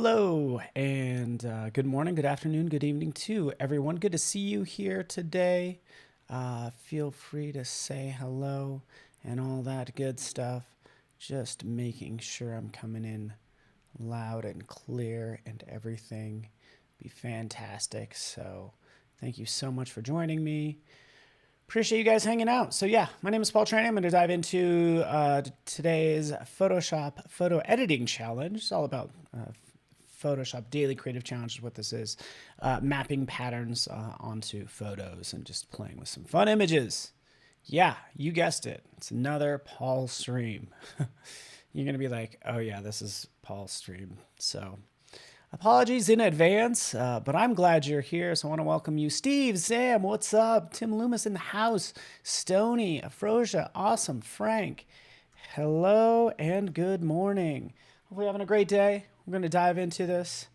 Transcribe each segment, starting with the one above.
Hello, and good morning, good afternoon, good evening to everyone. Good to see you here today. Feel free to say hello and all that good stuff. Just making sure I'm coming in loud and clear and everything be fantastic. So, thank you so much for joining me. Appreciate you guys hanging out. So yeah, my name is Paul Traney. I'm going to dive into today's Photoshop photo editing challenge. It's all about Photoshop Daily Creative Challenge is what this is. Mapping patterns onto photos and just playing with some fun images. Yeah, you guessed it. It's another Paul stream. You're going to be like, oh yeah, this is Paul's stream. So apologies in advance, but I'm glad you're here. So I want to welcome you. Steve, Sam, what's up? Tim Loomis in the house. Stony, Afrosia, awesome. Frank, hello and good morning. Hopefully you're having a great day. We're going to dive into this.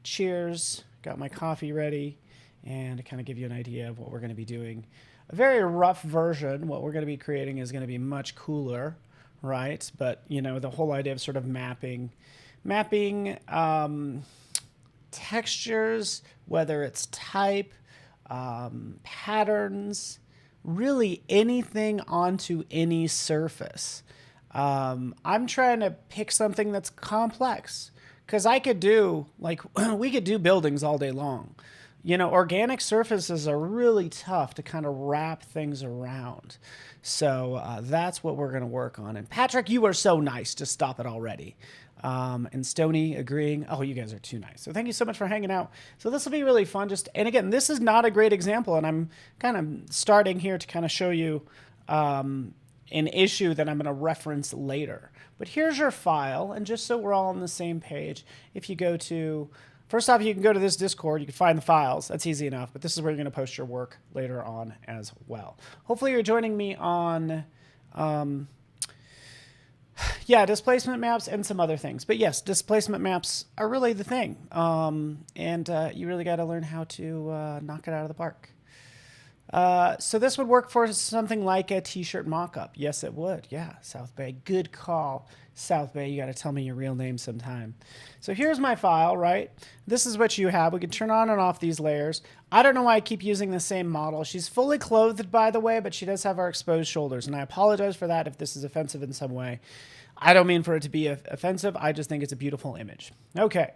Cheers. Got my coffee ready and to kind of give you an idea of what we're going to be doing. A very rough version. What we're going to be creating is going to be much cooler, right? But, you know, the whole idea of sort of mapping textures, whether it's type, patterns, really anything onto any surface. I'm trying to pick something that's complex because I could do, like, we could do buildings all day long. You know, organic surfaces are really tough to kind of wrap things around. So that's what we're going to work on. And Patrick, you are so nice. Just stop it already. And Stony agreeing. Oh, you guys are too nice. So thank you so much for hanging out. So this will be really fun. And again, this is not a great example. And I'm kind of starting here to kind of show you an issue that I'm going to reference later. But here's your file. And just so we're all on the same page, if you go to, first off, you can go to this Discord. You can find the files. That's easy enough. But this is where you're going to post your work later on as well. Hopefully you're joining me on, displacement maps and some other things. But yes, displacement maps are really the thing. You really got to learn how to knock it out of the park. So this would work for something like a t-shirt mock-up. Yes, it would. Yeah, South Bay. Good call, South Bay. You got to tell me your real name sometime. So here's my file, right? This is what you have. We can turn on and off these layers. I don't know why I keep using the same model. She's fully clothed, by the way, but she does have our exposed shoulders. And I apologize for that if this is offensive in some way. I don't mean for it to be offensive. I just think it's a beautiful image. Okay.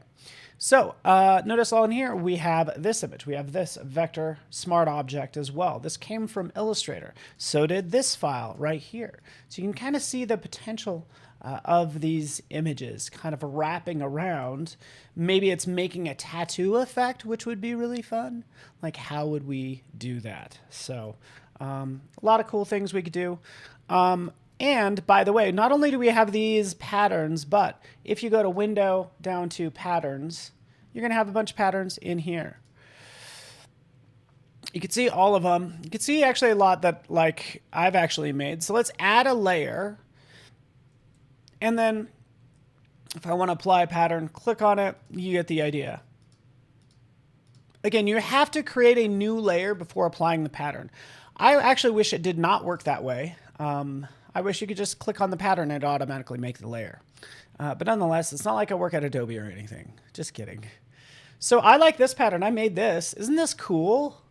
So notice on here we have this image. We have this vector smart object as well. This came from Illustrator. So did this file right here. So you can kind of see the potential of these images kind of wrapping around. Maybe it's making a tattoo effect, which would be really fun. Like, how would we do that? So a lot of cool things we could do. And by the way, not only do we have these patterns, but if you go to Window down to Patterns, you're going to have a bunch of patterns in here. You can see all of them. You can see actually a lot that like I've actually made. So let's add a layer. And then if I want to apply a pattern, click on it, you get the idea. Again, you have to create a new layer before applying the pattern. I actually wish it did not work that way. I wish you could just click on the pattern and it automatically make the layer. But nonetheless, it's not like I work at Adobe or anything. Just kidding. So I like this pattern. I made this. Isn't this cool?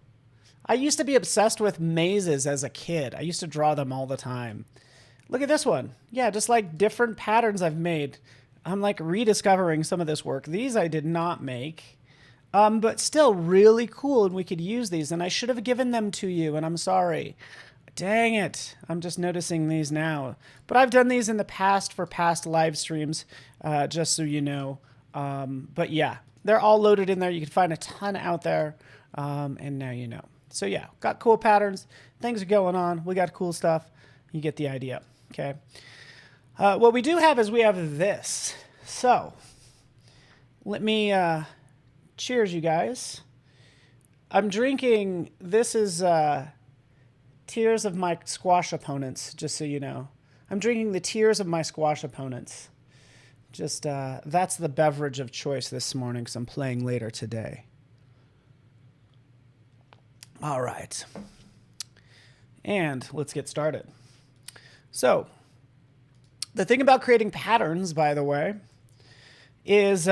I used to be obsessed with mazes as a kid. I used to draw them all the time. Look at this one. Yeah, just like different patterns I've made. I'm like rediscovering some of this work. These I did not make. But still really cool, and we could use these. And I should have given them to you, and I'm sorry. Dang it. I'm just noticing these now. But I've done these in the past for past live streams, just so you know. But yeah, they're all loaded in there. You can find a ton out there, and now you know. So yeah, got cool patterns. Things are going on. We got cool stuff. You get the idea, okay? What we do have is we have this. So let me cheers, you guys. I'm drinking, this is tears of my squash opponents, just so you know. I'm drinking the tears of my squash opponents. Just, that's the beverage of choice this morning because I'm playing later today. All right. And let's get started. So, the thing about creating patterns, by the way, is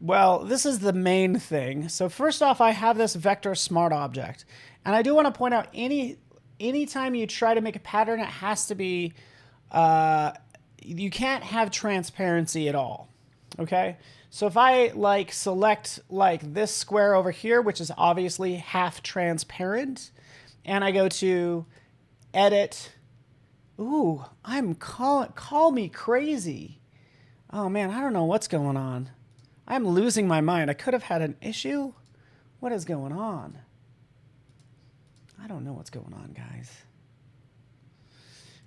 Well, this is the main thing. So first off, I have this vector smart object. And I do want to point out anytime you try to make a pattern, it has to be, you can't have transparency at all. Okay? So if I like select like this square over here, which is obviously half transparent, and I go to edit, ooh, call me crazy. Oh man, I don't know what's going on. I'm losing my mind. I could have had an issue. What is going on? I don't know what's going on, guys.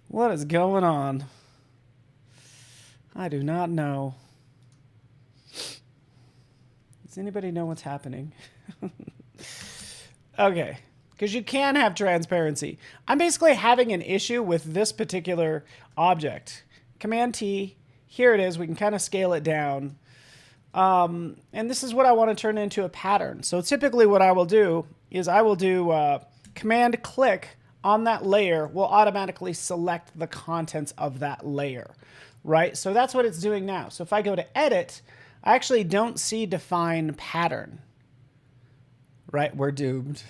What is going on? I do not know. Does anybody know what's happening? Okay, because you can have transparency. I'm basically having an issue with this particular object. Command T, here it is. We can kind of scale it down. And this is what I want to turn into a pattern. So typically what I will do is I will do command click on that layer will automatically select the contents of that layer, right? So that's what it's doing now. So if I go to edit, I actually don't see define pattern, right? We're doomed.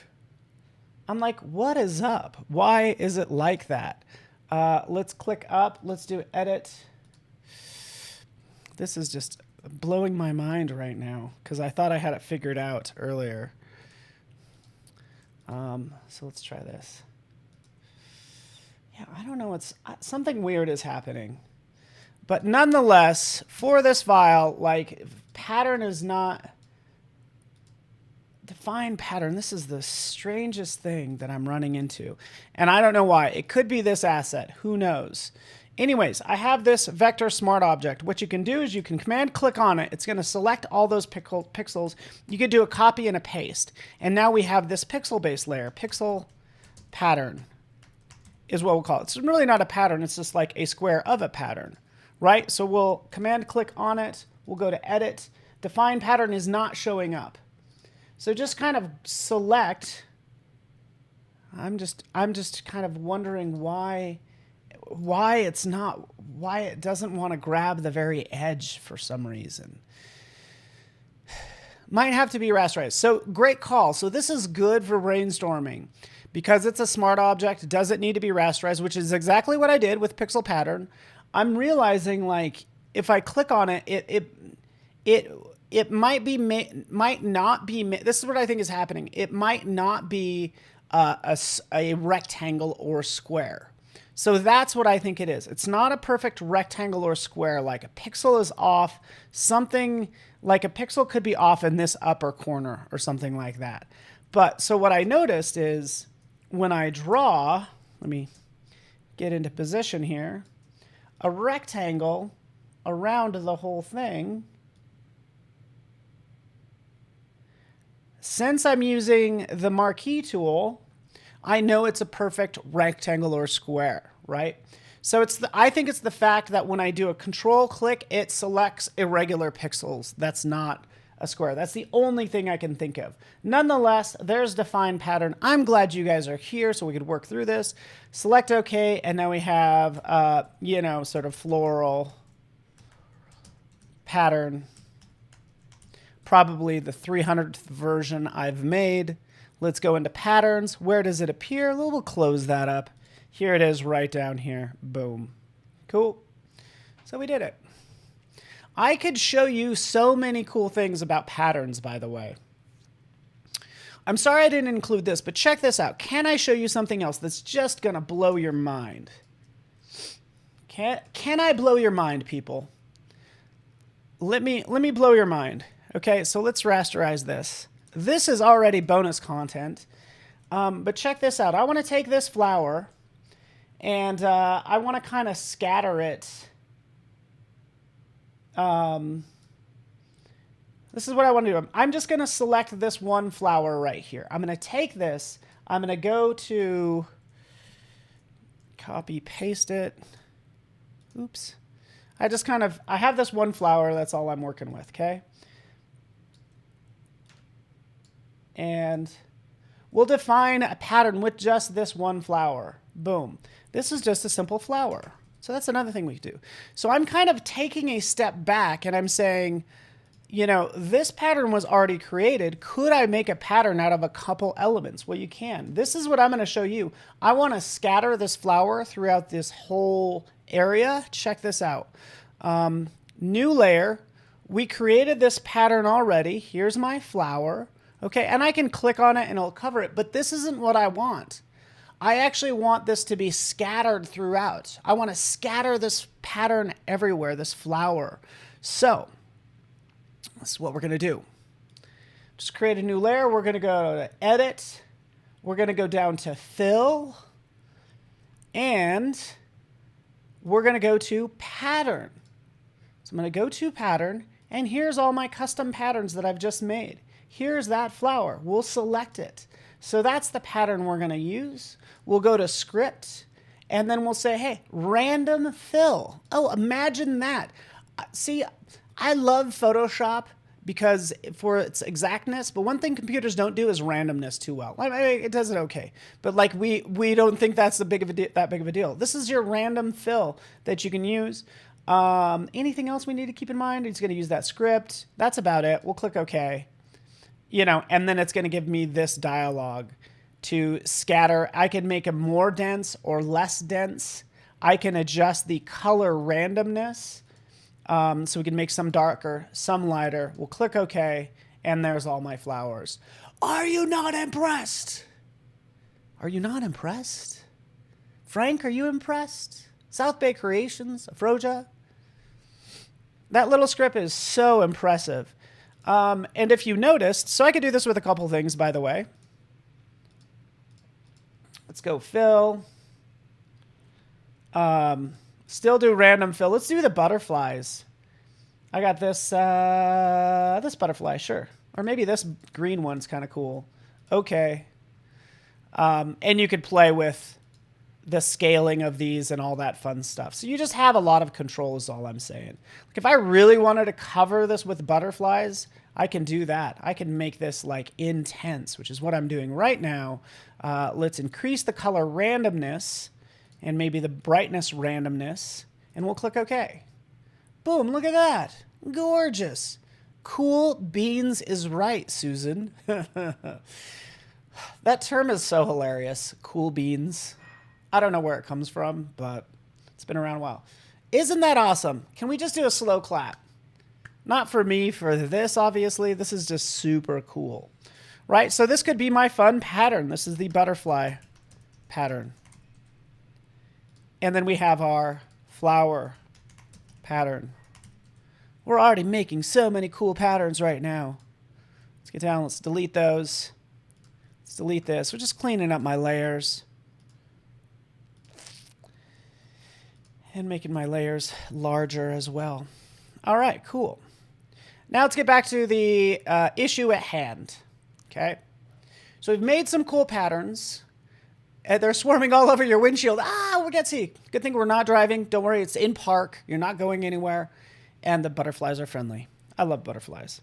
I'm like, what is up? Why is it like that? Let's click up. Let's do edit. This is just blowing my mind right now because I thought I had it figured out earlier. So let's try this. Yeah, I don't know. Something weird is happening. But nonetheless, for this file, like pattern is not define pattern. This is the strangest thing that I'm running into. And I don't know why. It could be this asset. Who knows? Anyways, I have this vector smart object. What you can do is you can command click on it. It's going to select all those pixels. You could do a copy and a paste. And now we have this pixel-based layer. Pixel pattern is what we'll call it. It's really not a pattern. It's just like a square of a pattern, right? So we'll command click on it. We'll go to edit. Define pattern is not showing up. So just kind of select. I'm just kind of wondering why it doesn't want to grab the very edge for some reason. Might have to be rasterized. So great call. So this is good for brainstorming because it's a smart object. Does it need to be rasterized, which is exactly what I did with pixel pattern. I'm realizing like if I click on it, it might not be. This is what I think is happening. It might not be a rectangle or square. So that's what I think it is. It's not a perfect rectangle or square. Like a pixel is off. Something like a pixel could be off in this upper corner or something like that. But so what I noticed is when I draw, let me get into position here, a rectangle around the whole thing. Since I'm using the marquee tool, I know it's a perfect rectangle or square, right? So I think it's the fact that when I do a control click, it selects irregular pixels. That's not a square. That's the only thing I can think of. Nonetheless, there's define pattern. I'm glad you guys are here so we could work through this. Select OK, and now we have, sort of floral pattern. Probably the 300th version I've made. Let's go into patterns. Where does it appear? We'll close that up. Here it is right down here. Boom. Cool. So we did it. I could show you so many cool things about patterns, by the way. I'm sorry I didn't include this, but check this out. Can I show you something else that's just going to blow your mind? Can I blow your mind, people? Let me blow your mind. Okay, so let's rasterize this. This is already bonus content, but check this out. I want to take this flower, and I want to kind of scatter it. This is what I want to do. I'm just going to select this one flower right here. I'm going to take this. I'm going to go to copy, paste it. Oops. I have this one flower. That's all I'm working with, okay? And we'll define a pattern with just this one flower. Boom. This is just a simple flower. So that's another thing we do. So I'm kind of taking a step back and I'm saying, you know, this pattern was already created. Could I make a pattern out of a couple elements? Well, you can. This is what I'm going to show you. I want to scatter this flower throughout this whole area. Check this out. New layer. We created this pattern already. Here's my flower. Okay, and I can click on it and it'll cover it, but this isn't what I want. I actually want this to be scattered throughout. I want to scatter this pattern everywhere, this flower. So this is what we're going to do. Just create a new layer. We're going to go to Edit. We're going to go down to Fill. And we're going to go to Pattern. So I'm going to go to Pattern. And here's all my custom patterns that I've just made. Here's that flower. We'll select it. So that's the pattern we're going to use. We'll go to Script. And then we'll say, hey, Random Fill. Oh, imagine that. See, I love Photoshop because for its exactness, but one thing computers don't do is randomness too well. I mean, it does it okay, but like we don't think that's that big of a deal. This is your random fill that you can use. Anything else we need to keep in mind? It's going to use that script. That's about it. We'll click OK. You know, and then it's going to give me this dialog to scatter. I can make it more dense or less dense. I can adjust the color randomness. So we can make some darker, some lighter. We'll click OK, and there's all my flowers. Are you not impressed? Are you not impressed? Frank, are you impressed? South Bay Creations, Afroja. That little script is so impressive. And if you noticed, so I could do this with a couple things, by the way. Let's go fill. Still do random fill. Let's do the butterflies. I got this this butterfly, sure. Or maybe this green one's kind of cool. Okay. And you could play with the scaling of these and all that fun stuff. So you just have a lot of control is all I'm saying. Like if I really wanted to cover this with butterflies, I can do that. I can make this like intense, which is what I'm doing right now. Let's increase the color randomness and maybe the brightness randomness, and we'll click OK. Boom, look at that. Gorgeous. Cool beans is right, Susan. That term is so hilarious. Cool beans. I don't know where it comes from, but it's been around a while. Isn't that awesome? Can we just do a slow clap? Not for me, for this, obviously. This is just super cool. Right? So this could be my fun pattern. This is the butterfly pattern. And then we have our flower pattern. We're already making so many cool patterns right now. Let's get down. Let's delete those. Let's delete this. We're just cleaning up my layers. And making my layers larger as well. All right, cool. Now let's get back to the issue at hand. Okay. So we've made some cool patterns. And they're swarming all over your windshield. Ah, we can't see. Good thing we're not driving. Don't worry, it's in park. You're not going anywhere. And the butterflies are friendly. I love butterflies.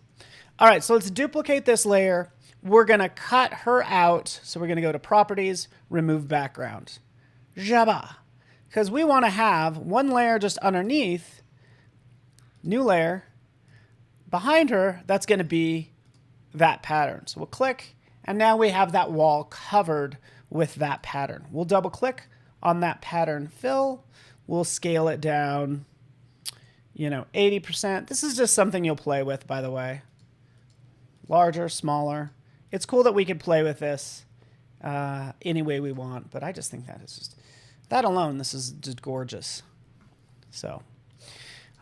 All right, so let's duplicate this layer. We're going to cut her out. So we're going to go to Properties, Remove Background. Jabba. Because we want to have one layer just underneath, new layer, behind her, that's going to be that pattern. So we'll click, and now we have that wall covered with that pattern. We'll double click on that pattern fill. We'll scale it down, 80%. This is just something you'll play with, by the way. Larger, smaller. It's cool that we can play with this any way we want, but I just think that is just, that alone, this is just gorgeous. So,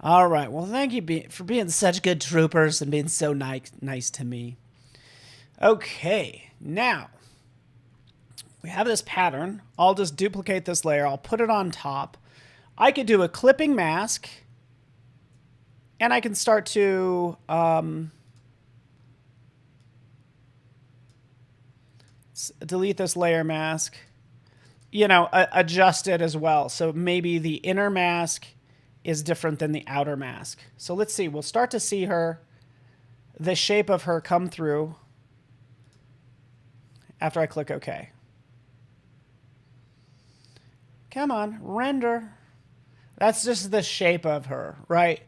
all right. Well, thank you for being such good troopers and being so nice to me. Okay, now we have this pattern. I'll just duplicate this layer. I'll put it on top. I could do a clipping mask, and I can start to delete this layer mask, adjust it as well. So maybe the inner mask is different than the outer mask. So let's see. We'll start to see the shape of her come through after I click OK. Come on, render. That's just the shape of her, right?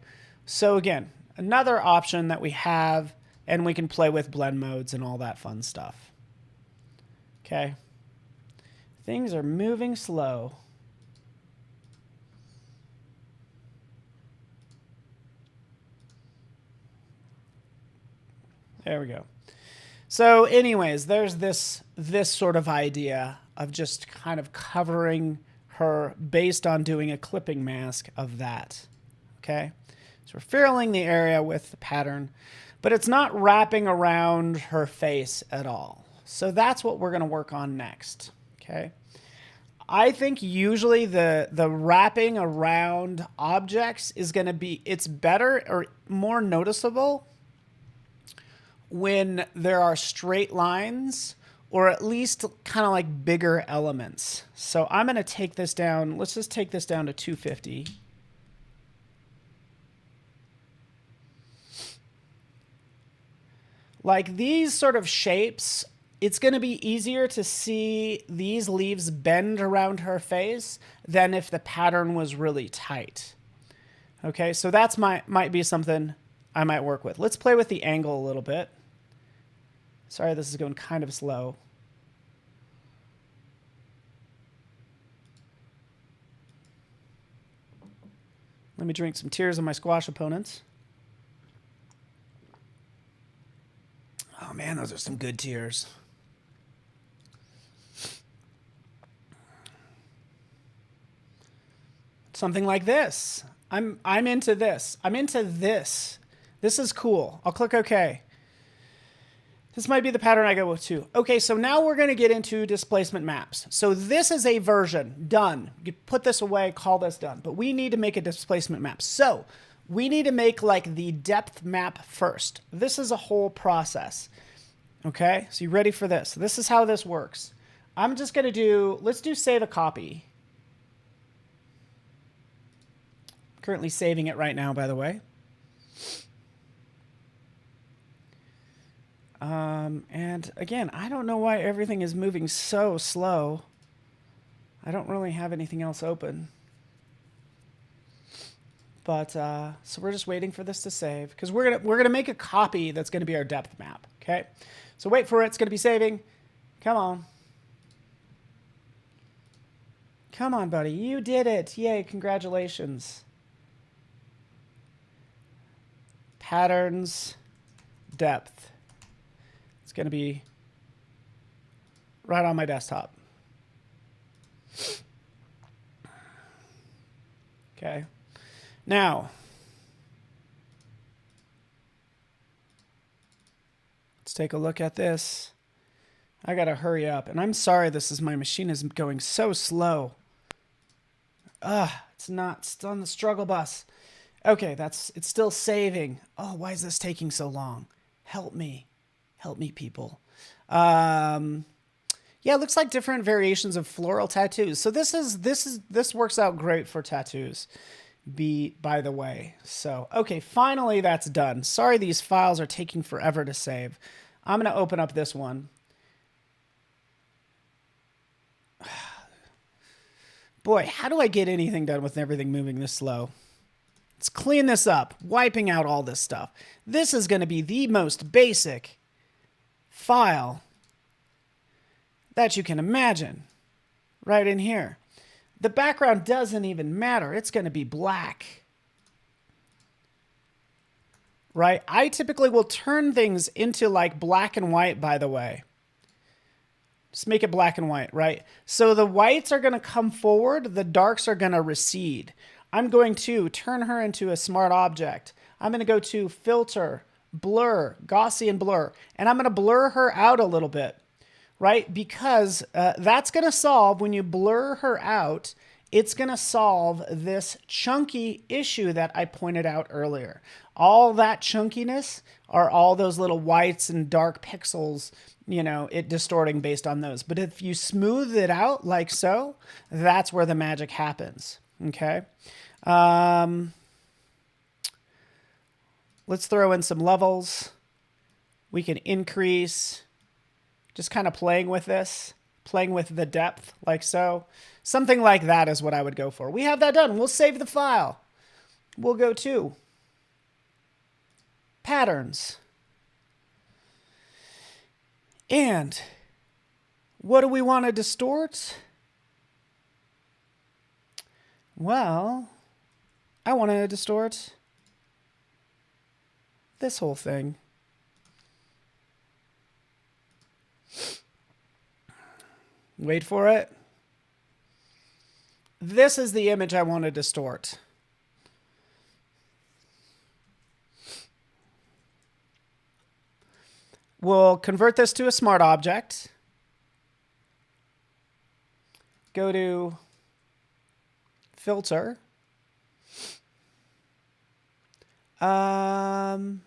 So again, another option that we have, and we can play with blend modes and all that fun stuff. Okay. Things are moving slow. There we go. So anyways, there's this sort of idea of just kind of covering her based on doing a clipping mask of that. Okay. So we're filling the area with the pattern, but it's not wrapping around her face at all. So that's what we're going to work on next. Okay. I think usually the wrapping around objects is going to be, it's better or more noticeable when there are straight lines or at least kind of like bigger elements. So I'm going to take this down. Let's just take this down to 250. Like these sort of shapes, it's going to be easier to see these leaves bend around her face than if the pattern was really tight. Okay, so that's might be something I might work with. Let's play with the angle a little bit. Sorry, this is going kind of slow. Let me drink some tears of my squash opponents. Oh man, those are some good tears. Something like this. I'm into this. I'm into this. This is cool. I'll click OK. This might be the pattern I go with too. Okay, so now we're going to get into displacement maps. So this is a version, done. You put this away, call this done. But we need to make a displacement map. So we need to make like the depth map first. This is a whole process. Okay, so you ready for this? This is how this works. I'm just going to do, let's do save a copy. Currently saving it right now, by the way. And again, I don't know why everything is moving so slow. I don't really have anything else open. But so we're just waiting for this to save because we're gonna make a copy that's gonna be our depth map. Okay, so wait for it. It's gonna be saving. Come on, come on, buddy, you did it! Yay! Congratulations. Patterns, depth. It's gonna be right on my desktop. Okay. Now, let's take a look at this. I gotta hurry up, and I'm sorry. My machine is going so slow. It's on the struggle bus. Okay, it's still saving. Oh, why is this taking so long? Help me, people. Yeah, it looks like different variations of floral tattoos. So this works out great for tattoos. By the way. So, okay, finally that's done. Sorry these files are taking forever to save. I'm going to open up this one. Boy, how do I get anything done with everything moving this slow? Let's clean this up, wiping out all this stuff. This is going to be the most basic file that you can imagine right in here. The background doesn't even matter. It's going to be black. Right? I typically will turn things into like black and white, by the way. Just make it black and white, right? So the whites are going to come forward. The darks are going to recede. I'm going to turn her into a smart object. I'm going to go to Filter, Blur, Gaussian Blur, and I'm going to blur her out a little bit. Right? Because that's going to solve, when you blur her out, it's going to solve this chunky issue that I pointed out earlier. All that chunkiness are all those little whites and dark pixels, it distorting based on those. But if you smooth it out like so, that's where the magic happens. Okay? Let's throw in some levels. We can increase. Just kind of playing with this, playing with the depth like so. Something like that is what I would go for. We have that done. We'll save the file. We'll go to patterns. And what do we want to distort? Well, I want to distort this whole thing. Wait for it. This is the image I want to distort. We'll convert this to a smart object. Go to filter. Oh,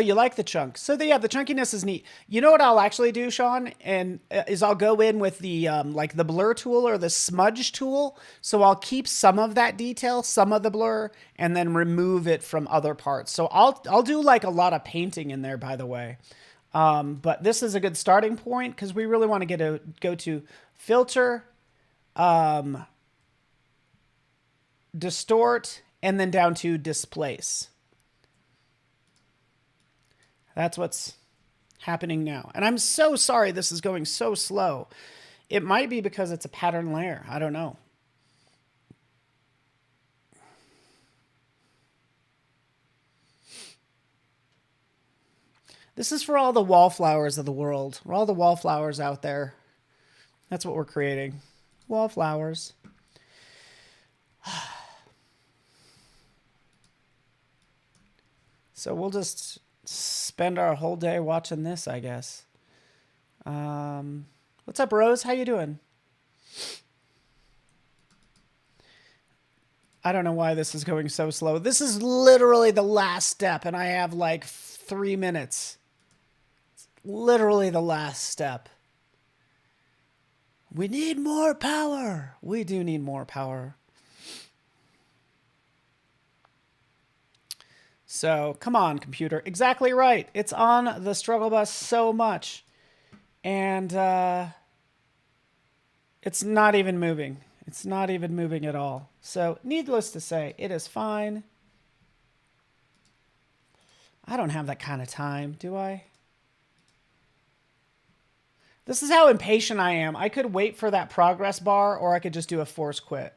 you like the chunk. So yeah, the chunkiness is neat. You know what I'll actually do, Sean? And is I'll go in with the like the blur tool or the smudge tool. So I'll keep some of that detail, some of the blur, and then remove it from other parts. So I'll do like a lot of painting in there, by the way. But this is a good starting point because we really want to go to filter, distort, and then down to displace. That's what's happening now. And I'm so sorry this is going so slow. It might be because it's a pattern layer. I don't know. This is for all the wallflowers of the world. For all the wallflowers out there. That's what we're creating. Wallflowers. So we'll just spend our whole day watching this, I guess. What's up, Rose? How you doing? I don't know why this is going so slow. This is literally the last step, and I have like 3 minutes. It's literally the last step. We need more power. We do need more power. So, come on, computer. Exactly right. It's on the struggle bus so much. And it's not even moving. It's not even moving at all. So, needless to say, it is fine. I don't have that kind of time, do I? This is how impatient I am. I could wait for that progress bar, or I could just do a force quit.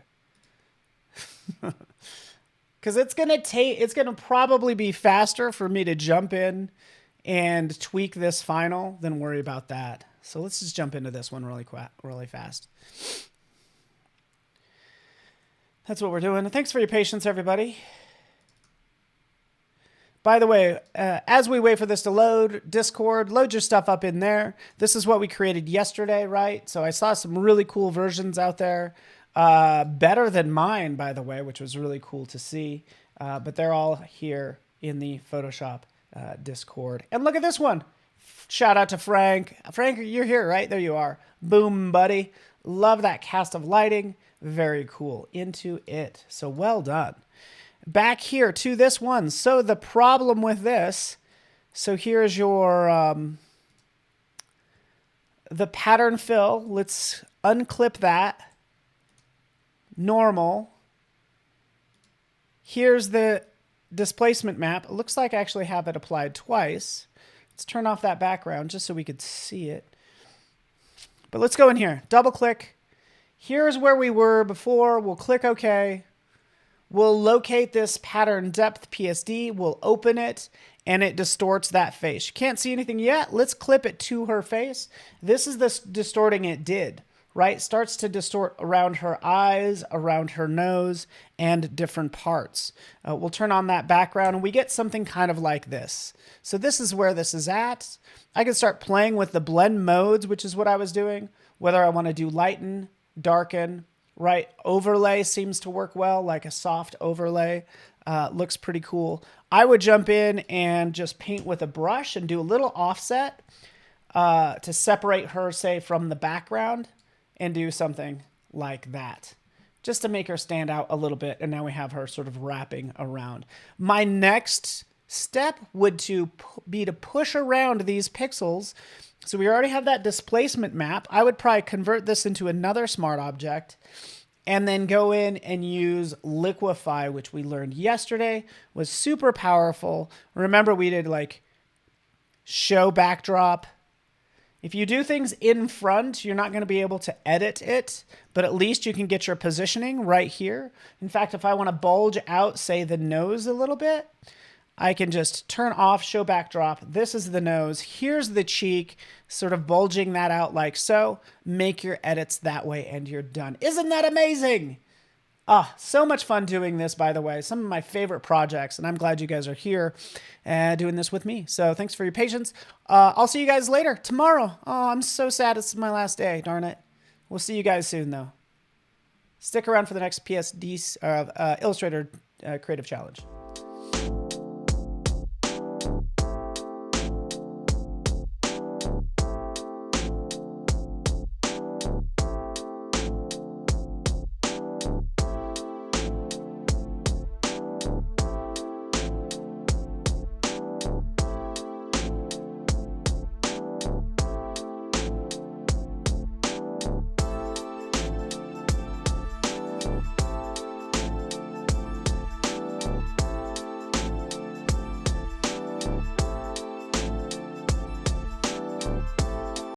Because it's gonna probably be faster for me to jump in and tweak this final than worry about that. So let's just jump into this one really fast. That's what we're doing. Thanks for your patience, everybody. By the way, as we wait for this to load, Discord, load your stuff up in there. This is what we created yesterday, right? So I saw some really cool versions out there. Better than mine, by the way, which was really cool to see. But they're all here in the Photoshop Discord. And look at this one. Shout out to Frank. Frank, you're here, right? There you are. Boom, buddy. Love that cast of lighting. Very cool. Into it. So well done. Back here to this one. So the problem with this, so here's your the pattern fill. Let's unclip that. Normal. Here's the displacement map. It looks like I actually have it applied twice. Let's turn off that background just so we could see it. But let's go in here. Double click. Here's where we were before. We'll click OK. We'll locate this pattern depth PSD. We'll open it, and it distorts that face. You can't see anything yet. Let's clip it to her face. This is the distorting it did, right? Starts to distort around her eyes, around her nose, and different parts. We'll turn on that background, and we get something kind of like this. So this is where this is at. I can start playing with the blend modes, which is what I was doing, whether I want to do lighten, darken, right? Overlay seems to work well, like a soft overlay. Looks pretty cool. I would jump in and just paint with a brush and do a little offset to separate her, say, from the background, and do something like that, just to make her stand out a little bit. And now we have her sort of wrapping around. My next step would be to push around these pixels. So we already have that displacement map. I would probably convert this into another smart object and then go in and use liquify, which we learned yesterday was super powerful. Remember, we did like show backdrop. If you do things in front, you're not going to be able to edit it, but at least you can get your positioning right here. In fact, if I want to bulge out, say, the nose a little bit, I can just turn off show backdrop. This is the nose. Here's the cheek, sort of bulging that out like so. Make your edits that way and you're done. Isn't that amazing? Ah, so much fun doing this, by the way. Some of my favorite projects, and I'm glad you guys are here doing this with me. So thanks for your patience. I'll see you guys later tomorrow. Oh, I'm so sad it's my last day. Darn it. We'll see you guys soon, though. Stick around for the next PSD Illustrator Creative Challenge.